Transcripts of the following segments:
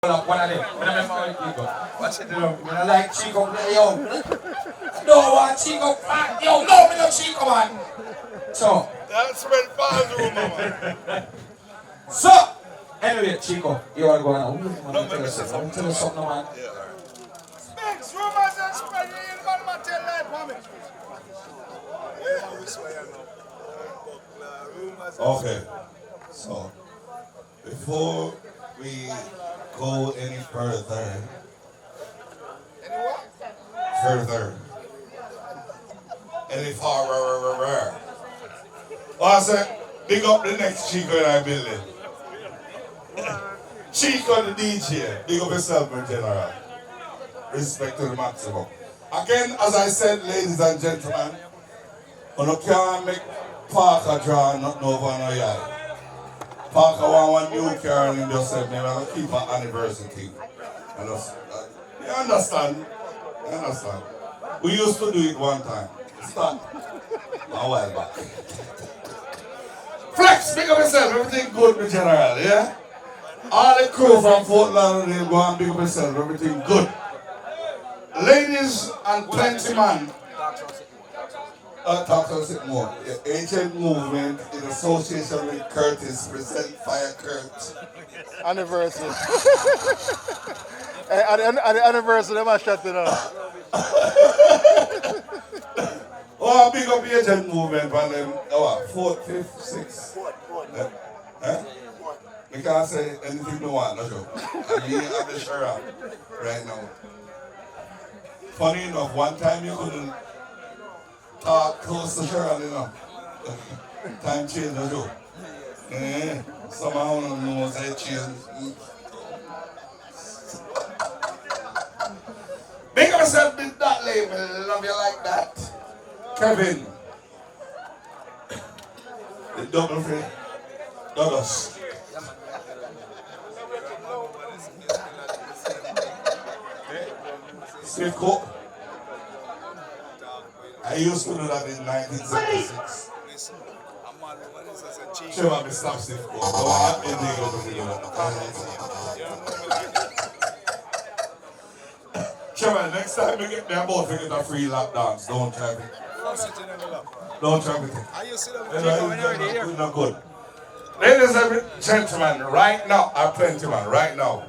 One of them. I remember Chico. What's it doing? I like Chico. Yo. No one Chico. Yo, no, me no Chico, man. So. That's when Paul's room, man. So. Anyway, Chico, you want to go now? Let me tell you something, man. Specs, rumors and spreading in man, tell life, mommy. Okay, so before we go any further, any farther, well, I said, big up the next Chico in our building. Chico the DJ, big up yourself, my general. Respect to the maximum. Again, as I said, ladies and gentlemen, you can't make Parker draw nothing over no yard. Parker want one new car and just said, maybe I'll keep an anniversary thing. You understand? You understand? We used to do it one time. Stop. A while back. Flex, pick up yourself. Everything good, my general, yeah? All the crew from Fort Lauderdale go and pick up yourself. Everything good. Ladies and plenty man. Talk to us more. The ancient movement in association with Curtis present Fire Kurt. Anniversary. At the anniversary, they must shut it up. Oh, big up the ancient movement on them. Oh, 4th, 5th, 6th. Eh? You can't say anything you want, no joke. I mean, I'm the sheriff right now. Funny enough, one time you couldn't talk close to Sharon, you know. Time change, no joke. Somehow I don't know say change. Make yourself big that label, love you like that. Kevin. The double free. Douglas. Steve Cook. I used to do that in 1976. Sure, I'm a stop Steve Cook. Don't have any go to do that. Sure, next time you get me about to get a free lap dance, don't try it. Don't try it. It's not good. Ladies and gentlemen, right now, plenty man, right now,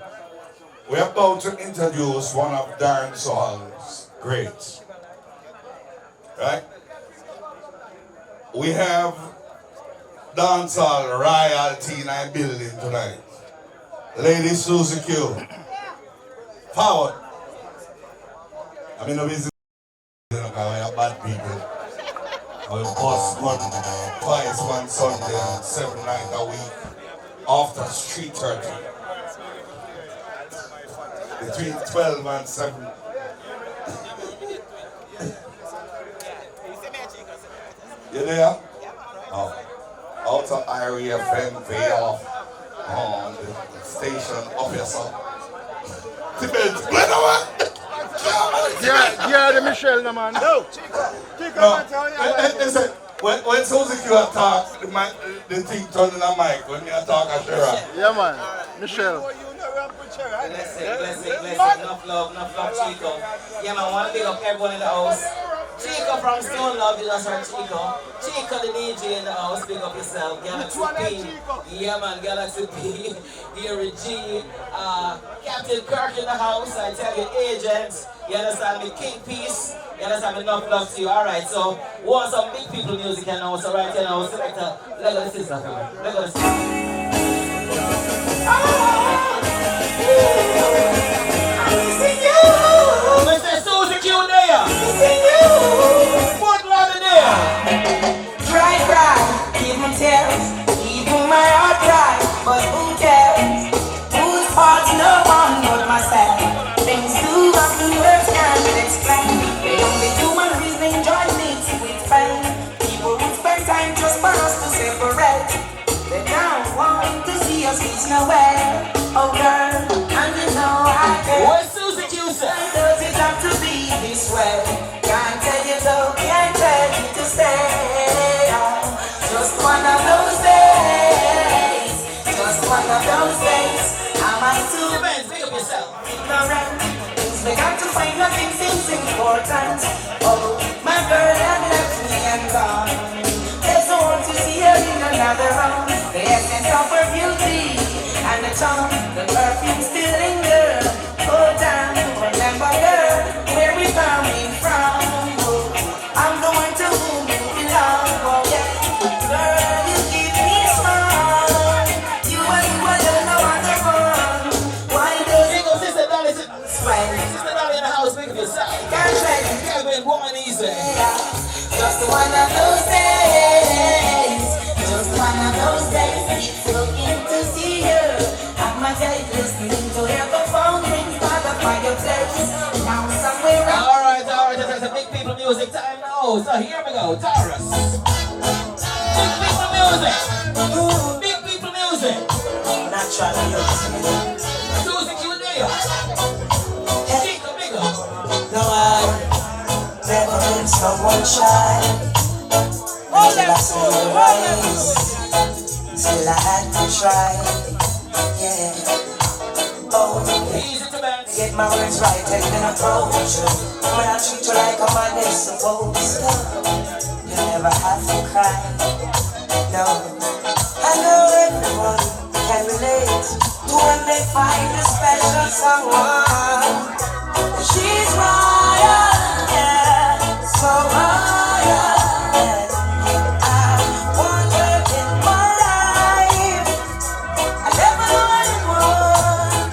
we're about to introduce one of dancehall's greats. Right? We have dancehall royalty in our building tonight. Lady Suzie Q. Power. I mean, no business. We are bad people. We bust gun twice one Sunday and 7 nights a week after street 30. Between 12 and 7. You there? Oh. Out of area FM Vale on the station officer. Yeah, the Michelle, no man. No. Listen, when Suzie Q attack, the thing turning the mic when you attack a Shera. Yeah, man. Michelle. Blessing. Enough love, Chico. Yeah, man, want to big up everyone in the house. Chico from Stone Love, you just heard Chico. Chico the DJ in the house, big up yourself. Galaxy P. Yeah, man, Galaxy P. Gary G. Captain Kirk in the house. I tell you, agents. You understand me? King Peace. You understand me? Enough love to you. Alright, so, want some big people music and now, so right here now, select a leg of the sister for me. Leg of the sister. Mr. Suzie Q there. Fort Lauderdale. Cry, even tears, even my heart cry, but who cares? Whose fault? No one but myself. Things do happen worse can't explain. The only human reason joy needs to explain. People who spend time just for us to separate. They don't want to see us reach nowhere. Oh girl, and you know I care. What's Suzie Q say? Does it have to be this way? Can't tell you so, can't tell you to stay. Just one of those days. Just one of those days. I might too. important. Oh, my girl had left me and gone. There's no one to see her in another round. The essence of her beauty and the tongue, the perfume still linger. Hold down, remember girl, where we coming from. Oh, I'm the one to whom you belong. Oh yeah, girl, you keep me strong. You alone, no other one. Why does it go, Sister Dolly? Sister Dolly in the house, make it yourself. Can't try to get away, woman easy. Just one of those days. Just one of those days. It's so good to see you. Have my day listening to hear the phone rings by the fireplace. Now somewhere else. Alright, there's a big people music time now. So here we go, Taurus. Big people music. Big people music. Natural music. Suzie Q Day. Chico Bigger. No, I've never been someone shy. Until I saw your eyes. Still I had to try. Yeah. Oh, Easy to man. get my words right and then approach you. When I treat you like a man is supposed to. You never have to cry. No. I know everyone can relate to when they find a special someone. She's royal, yeah, so royal. Yeah. I want her in my life. I never knew anyone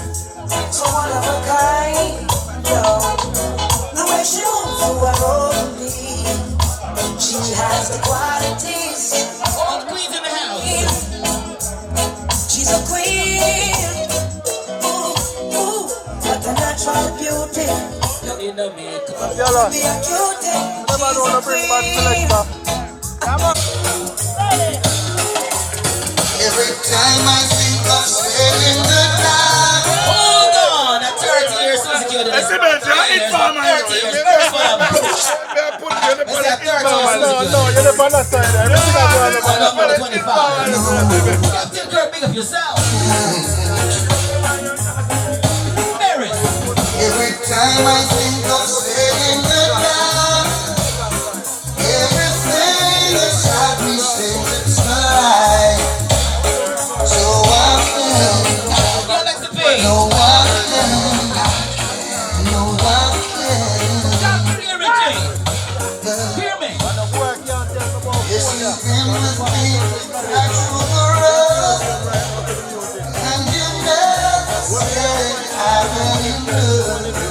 so one of a kind. No, the way she moves to her own beat, she has the qualities. All queens in the house. She's a queen. Ooh, what a natural beauty. You know me. Be a cutie. Never know to bring back selector. Every time I think of spending the night. Hold on, at 30 years, Suzie Q Day. 30 years, first one. Let's say 30 years. No, you're the banner side. Everything I do on the banner Number side. 25. Captain Kirk, big of yourself. Mary. Every time I think of spending the night, everything inside me says it's right. So Yo, Lex the Pig. no one can. Captain Eric. Hear me. Yes, you've been with me right through the road, and you never said I really knew.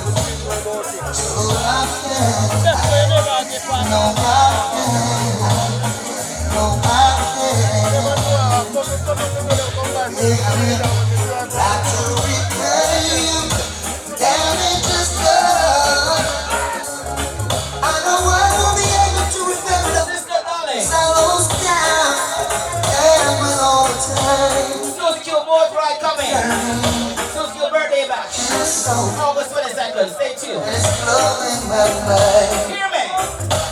So I can, no I got to repay you, damages done. I know I won't be able to remember the Sister Dolly. slows down and with all the time. Suzie Q more pride coming. Suzie Q birthday bash. So August 22nd. Stay tuned. it's blowing my mind. Hear me.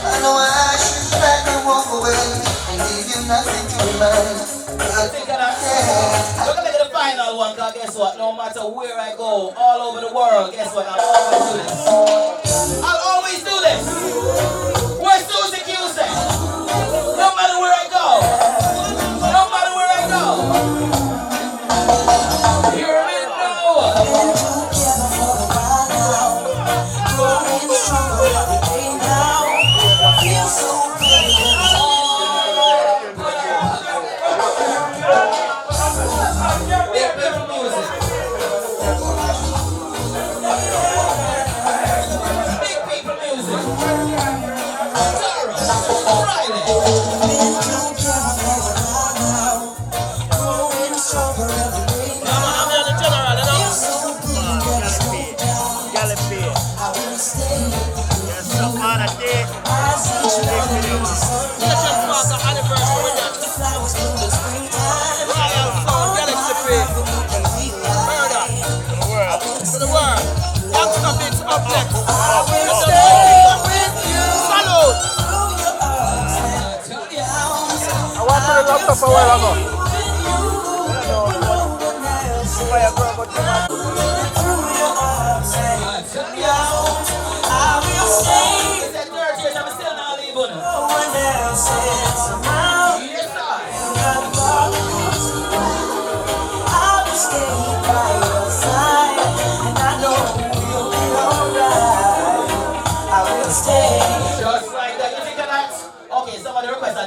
I know I should back and walk away and leave you nothing to remind. But Think of that. We're gonna get the final one, cause guess what? No matter where I go, all over the world, guess what? I'll always do this. I'll always do this. Where's Suzie Q say? No matter where I go. No matter where I go. Hear me now. Been together for a while now, growing stronger every day now. Feel so good. Big people music. Big people music. Taurus. Friday. Been together for a while now, growing stronger every day now. Feel so good when I slow down. I will stay as each morning brings the sun. The flowers bloom in springtime. I will stay with you. Through your arms and downs. I want to the laptop a while ago. Through your arms and downs. I will stay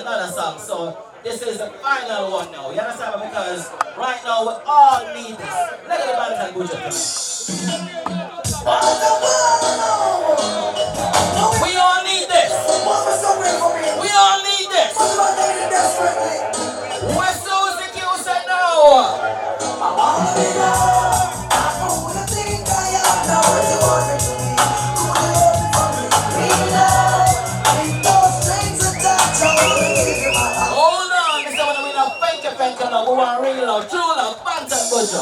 another song. So this is the final one now. You understand? Because right now we all need this. Look at the band and Buja tonight. We all need this. We all need this. Where Suzie Q said now. Hold on, this is when we not fake it, no. We want real love, true love, pants and Buja.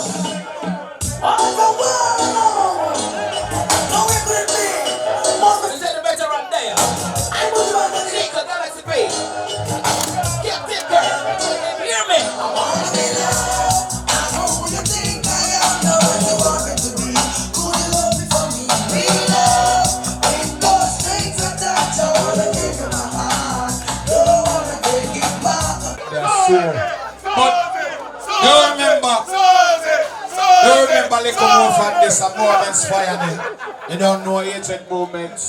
You said the better run there. Chico Galaxy P. Get this girl. Hear me? But you remember little more from this and more inspiring. You don't know agent movements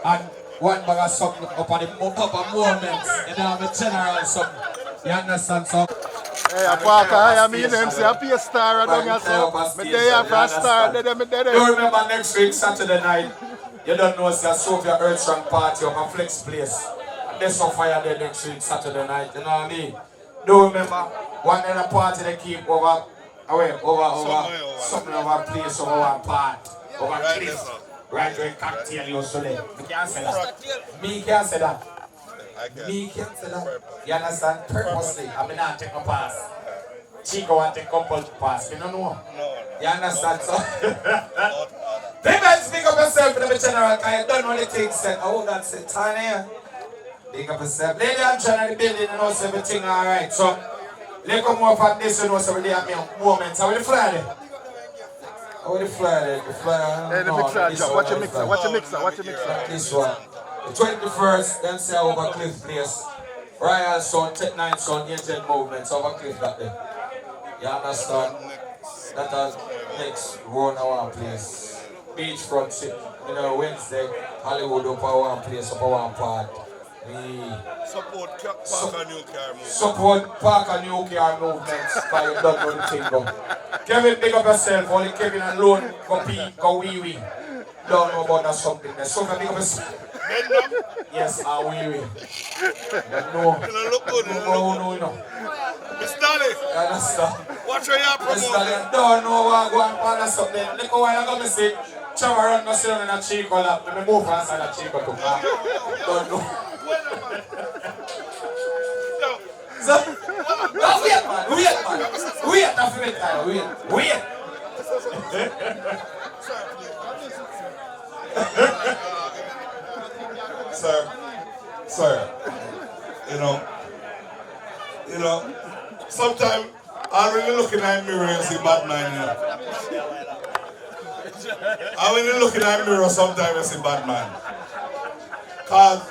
and one bag of something up on the upper movements. You don't have a general something. You understand something? Hey, I mean, MC, I pay star, I don't know. I'm there for a star, you remember next week, Saturday night, you don't know it's a Sophia Earthstrong party up on Flex Place. And there's some fire there next week, Saturday night, you know what I mean? Do remember, one other party they keep over something over place, over one part, over cliff. Right where cocktail you so there. Me can't say that. Me can't say that. Me can't say that. You understand? Purposely, I mean not take a pass. Chico want to take a couple pass. You don't know? You understand? So people speak up yourself in the general because you don't know the things said. Oh, that's it. Time here. Speak up yourself. Lady and John in the building, you know, so everything alright. So let's come more from this, you know, so we have moments. How will you fly there? Oh, the flyer, Hey, the mixer, John. Watch your mixer. This one. The 21st, then say over Cliff Place. Royal Sound, Tech 9 Sound, Agent Movements, over Cliff that day. You understand? That is next round our place. Beachfront, you know, Wednesday, Hollywood up our one place, up our one part. Support Park and New Car Movement. Support Park and New Car Movements by you don't know the thing go. Kevin, pick up yourself. Only Kevin alone go wee. Don't know about that something there. So pick up yourself. Yes, wee. You know. You look good. No. Mr. Dali. Understand? Watch where you're promoting. Don't know what going on something. Look how I'm going to say. Chama run no sit down in a Chico lap. Let me move inside a Chico to car. Don't know. So, wait, man. Wait, that's the time. Wait. Sir, you know, sometimes I'm really looking at the mirror and see bad man, you know. I'm really looking at the mirror sometimes and see bad man. Cause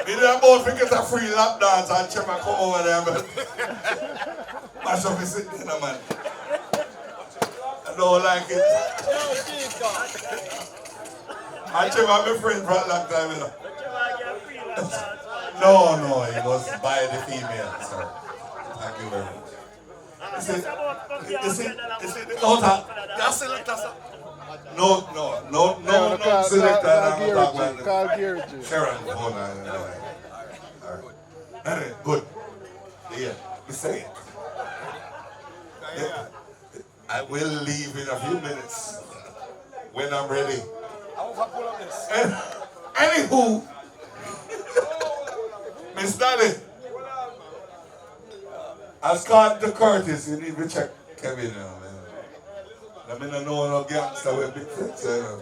we didn't both get a free lap dance and Chema come over there and mash up his sitting, man. I don't like it. And Chema, my friend for a long time, you know. No, it was by the female, sir. Thank you very much. You see, no, selector. Call Gary G. Sharon, hold on. Alright, good. Yeah, you say it. Yeah. I will leave in a few minutes when I'm ready. Anywho, Miss Daddy, as called to Curtis, you need to check Kevin, you know, man. I mean, I know no gangster with big friends, you know.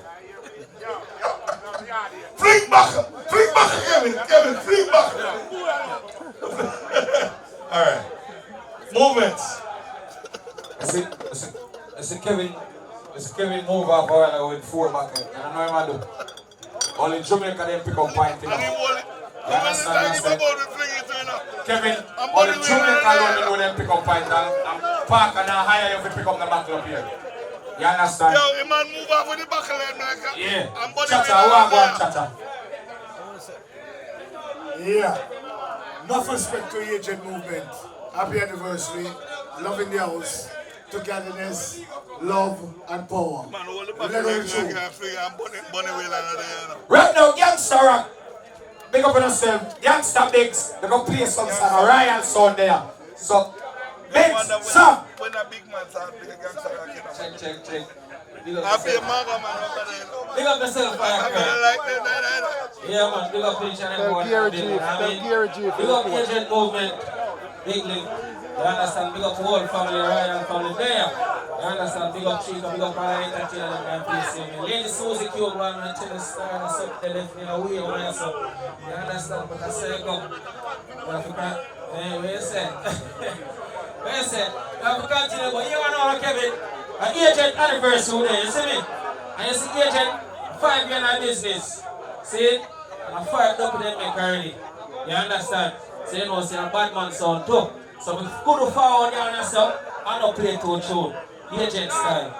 Fling back, Kevin, fling back. All right, movements. I said, Kevin move up while I went 4 back. And I know him do. Only Jamaica they pick up point. You understand? Kevin, only Jamaica alone know them pick up point. And Park and hire you to pick up the back up here. You understand? Yo, the man move off with the back line like that. Yeah. Chatter, who are going chatter? Yeah. Enough respect to agent movement. Happy anniversary. Love in the house. Togetherness, love and power. Right now, Gangsta Rock. Big up on yourself. Gangsta Bigs. They're going to play some song. A Royal sound there. So, Bigs, song. When a big man start playing Gangsta Rock, you know. Check. Happy Maga man over there. Big up yourself, fire. Yeah, man. Big up each and everyone. Big up agent movement. Big link. You understand? Big up the whole family, Royal family there. You understand? Big up Chico, big up all the entertainers and PCM. Lady Suzie Cube, one and Chile Star, and something they left me away on my son. You understand? But I say, go. You have to come. Hey, where you say? Where you say? You have to continue, but you know, Kevin, an agent anniversary there, you see me? And you see agent 5 years in business. See? And I fired up with them make already. You understand? So you know, see a bad man sound too. So we could forward down yourself and not play to a tune. Agent style.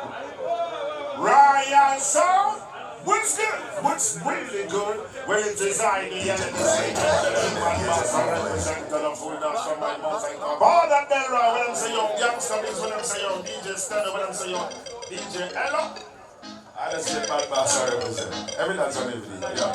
Ryan sound? What's good? What's really good? Well, it is I, the LNC. All that there are when I'm saying young youngster is when I'm saying young DJ Stanley, when I'm saying young DJ Ella. I just say bad bastard represent. Every dance on every day, yeah.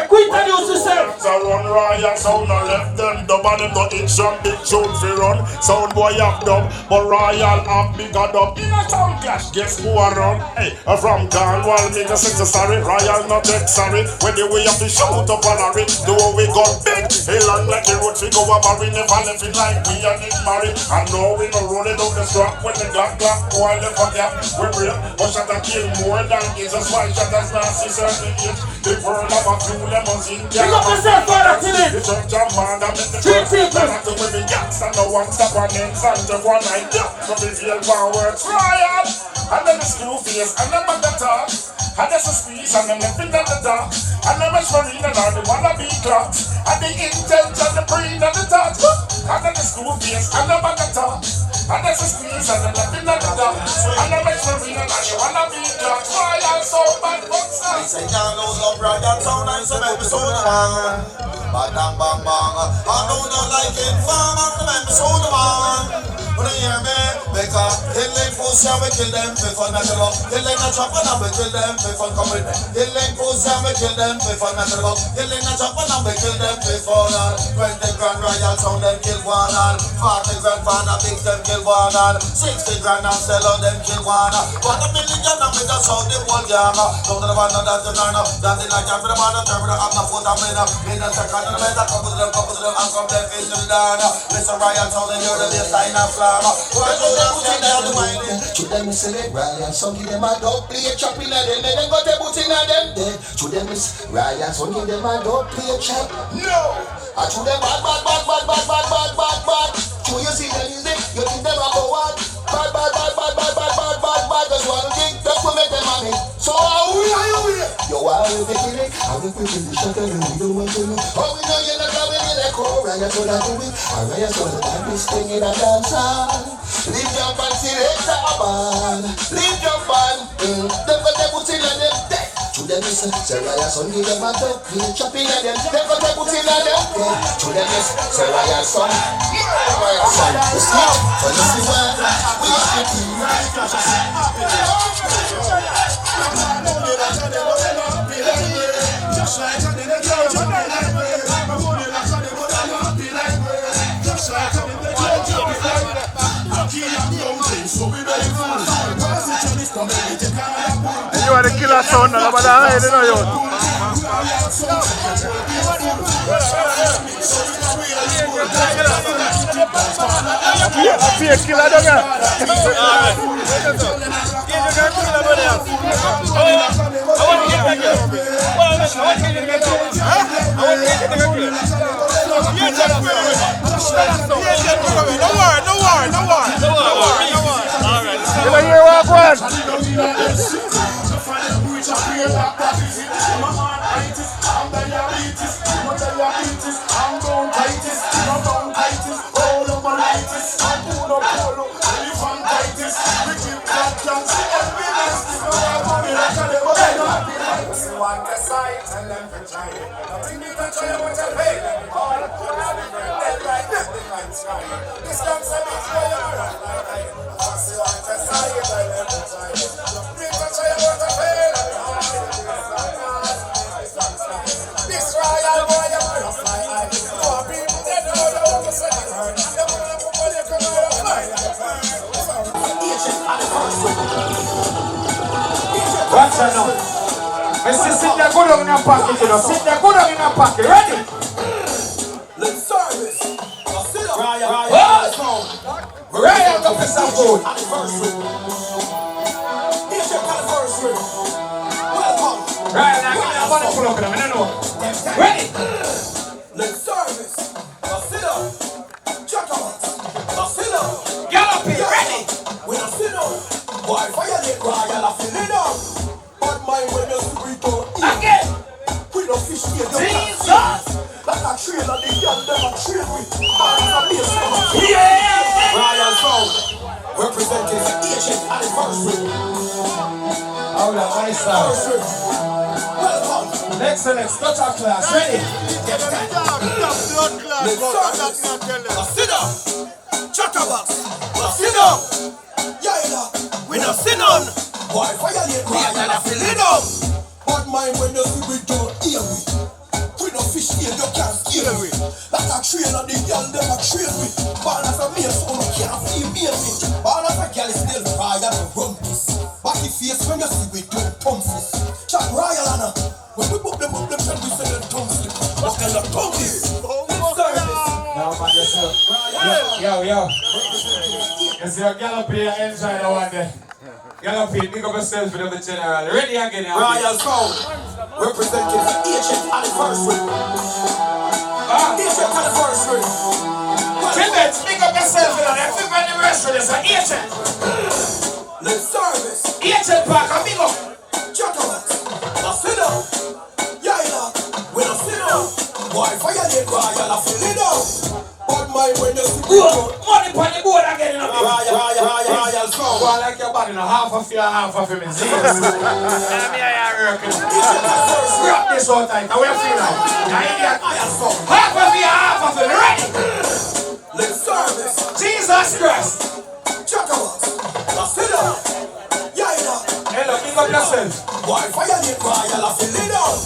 Quit and use yourself. So run Ryan sound and left them. Dub and them no itch and big tune fi run. Sound boy have dub, but Royal have bigger dub. In a sound clash, guess who a run? Hey, from Cornwall, me just say sorry. Royal not take sorry. When the way of the shout up on a ring, do we got big. Hey, long like the road, we go up and we never left it like we and it married. And now we no roll it up the strap when the Glock boy left a gap. We real, but shot a kill more than Jesus. Why shot as nasty certain age? The world of a few lemons in Pick up yourself, Father Tilly. the church of man that make the church not to win the gas and no one stop on names and just one night yeah. So we feel power trial and then the screw face and then back the top and there's a squeeze and then left in the dark and then much marine and all the wannabe clocks and the intent and the brain and the touch and then the screw face and then back the top and there's a squeeze and then left in the dark and then much marine and all the wannabe clocks trial so bad what's that? I say can't lose up right and sound and so make me so man. Bang bang bang bang. I don't like it farm and so make me so man. When you hear me, because killing pussy and we kill them before natural. Killing a chop and we kill them before come with me. Killing pussy and we kill them before natural. Killing a chop and we kill them before 20 grand Royal sound them kill one and 40 grand fan and big them kill one and 60 grand and sell on them kill one. But a million and we just sound the whole gang. Don't know about that the nine. Dancing like I'm the man of terror. I'm not foot I'm in a second and a couple of them and from them face to the down. Listen Royal sound and you're the sign of to them is a Ryan, some give them a dog play chop in a them, then got a boot in a them dead. To them is Ryan, some give them a dog play chop. No! I to them bad. To you see them is it, you think them a go what? Bad. Just one thing, that's what make them money. So how we are you? Yo, how we making it? How we putting the shot and we don't want to know. How we know you're not coming in like Ryan, so that do it. Ryan, so that this thing in a dance hall. Leave your band, selector a band. Leave your band, them got their boots in a them dead. To them is Ryan, son, give them a dog, we chopping at them. Them got their boots in a them dead. To them is Ryan, son, Ryan, son, the snitch. For you see where we are the just like a nigga, just like You are the killer son, no matter how you know you. I feel killer dog. Want a sight and them for try. Nothing you can try what you pay. All Watch out now. Let's sit there good in a pocket, you know. Sit there good in a pocket. Ready? Let's service. Ryan, Ryan, go for some food. Here's your anniversary. Welcome. Ryan, I'm going to pull up with him. I don't know. Ready? Let's service. Sit up. Check out. Sit up. Gallop here. Ready? When I sit up. Why violate Ryan? I feel it up. But my when you see we go. Again. We don't fish here. Jesus. Like a trail and the girl them a trail with. Yeah. Ryan Sound. Representing the ancient anniversary. Hold on, iStar. Welcome. Next, touch our class. Ready? Let's sit down. Chatterbox. Sit down. Yeah, we not sit down. Why violate Ryan? I feel it up. But mind when you see we don't hear we. We no fish here, you can't scare we. Like a trail and the girl them a trail we. Born as a male, so you can't feel me. Born as a girl is still Ryan to run this. Back the face when you see we don't thumbs this. Chat Ryan and when we book them, then we say them thumbs this. What kind of thumbs this? Now, man, yourself. Yo. You see a gallop here, enjoy the one there. Gallop here, pick up yourself for the general. Ready again, Royal Sound, representing the ancient anniversary. Ancient anniversary. Children, pick up yourself for the 5th anniversary. It's an ancient. Let's service. Ancient park, amigo. Chocolate. Now sit down. Yeah. When I sit down. Why violate Royal? I feel it out. But my when you see money on the board again. Royal Sound. Go on like your body, half of you, half of him. Grab this all tight. How you feel now? Half of you, half of him. Ready? Let's service. Jesus Christ. Chocolate. Now sit down. Yeah. Hello, pick up yourself. Why violate Royal? I feel it out.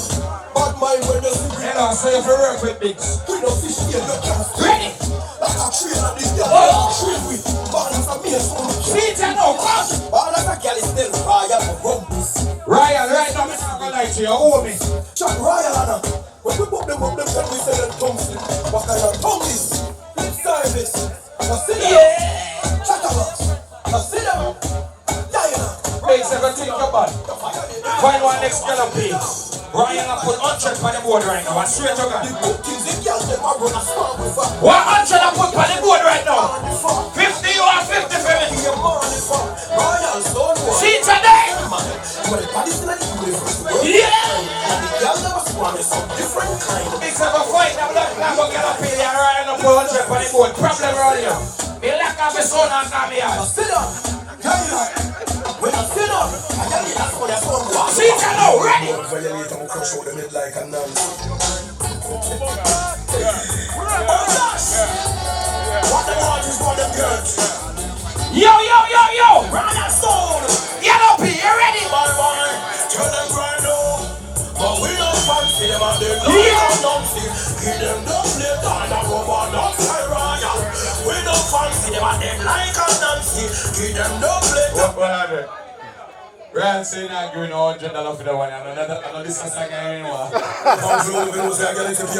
But my when you see Hello, so you have to work with bigs. we don't fish here, you can't Ready? like a trail and this girl trail with. Born as a male, so you See it now, come. born as a girl is still Royal to run this. Ryan, right now, I'm not gonna lie to you. Hold me. Chat Royal and when we book them, then we say them tongues. What kind of tongue is? Let's service. Now sit down. Chat about. Now sit down. Yeah. Hey, so go think about it. Find one next gallop, please. Ryan, I put 100 on the board right now. I'm straight to God. The good things they girls them a run a storm with. 100 I put on the board right now. 50 you are 50 for me. Royal Stone. See today? When the body's like you, Yeah. and the girl never swan is some different kind. It's a fight. I'm not going to get up here. Ryan, I put 100 on the board. Problem around here. Me lack of a son and come here. Sit down. When I sit down, I tell you that's what that's what. See it now. Ready? Violate and crush out them head like a nun. What the hell is for them girls? Yo. Royal Stone. Get up here. You ready? Bye. Tell them right now. But we don't fancy them and they don't give them no plate on the rubber ducks and Royal. We don't fancy them and they like a Nancy. Give them no plate. What happened? Ryan saying I'm giving $100 for the one. I know this is like anymore.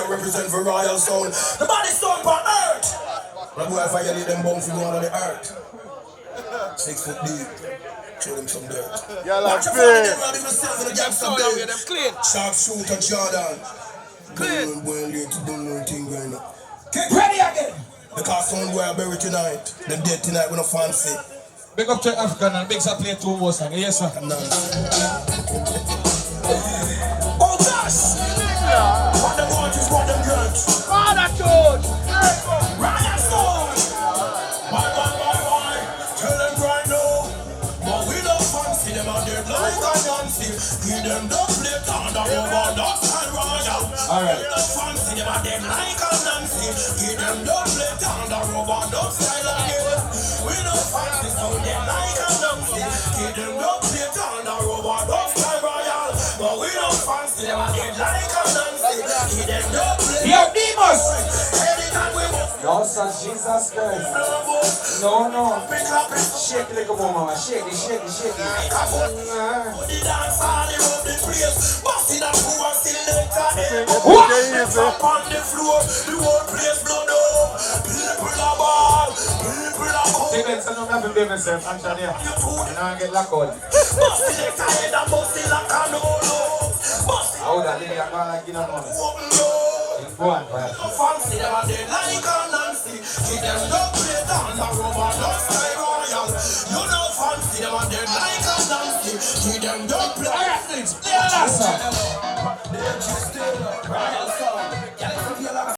Represent for Royal Soul. The body stone on earth. But boy, if I get them bones from on the earth. 6 foot deep. Show them some dirt. Y'all clean. Sharp shooter Jordan. Clean. Ready again. Because some boy are buried tonight. Them dead tonight with no fancy. Big up to African and Big Up play 2 more songs. Yes, sir. Oh gosh! What them want is what them get. Ryan Stone! Why? Tell them right now. But we don't fancy them and they're like a Nancy. Give them the plate on the rubber ducks and Royal. Alright. We don't fancy them and they're like a Nancy. Give them the plate on the rubber ducks and Royal. We don't fancy them they're like a Nancy. Give them the plate on the rubber ducks and Royal. But we don't fancy them and they're like a Nancy. Give them the plate. Yo, Demus! Anytime we move. Yo, Oh, son, Jesus Christ. No, no. Shake it like a woman. Shake it, shake it, shake it. What? Easy. Take some of the baby myself, Antonia. And I get locked out. I would have lived a man like you know money. Go on, man. Fancy them and they like a Nancy. Give them no play down, a Roman, no stay royal. You know fancy them and they like a Nancy. Give them no play. Alright, please. Yeah, that's it.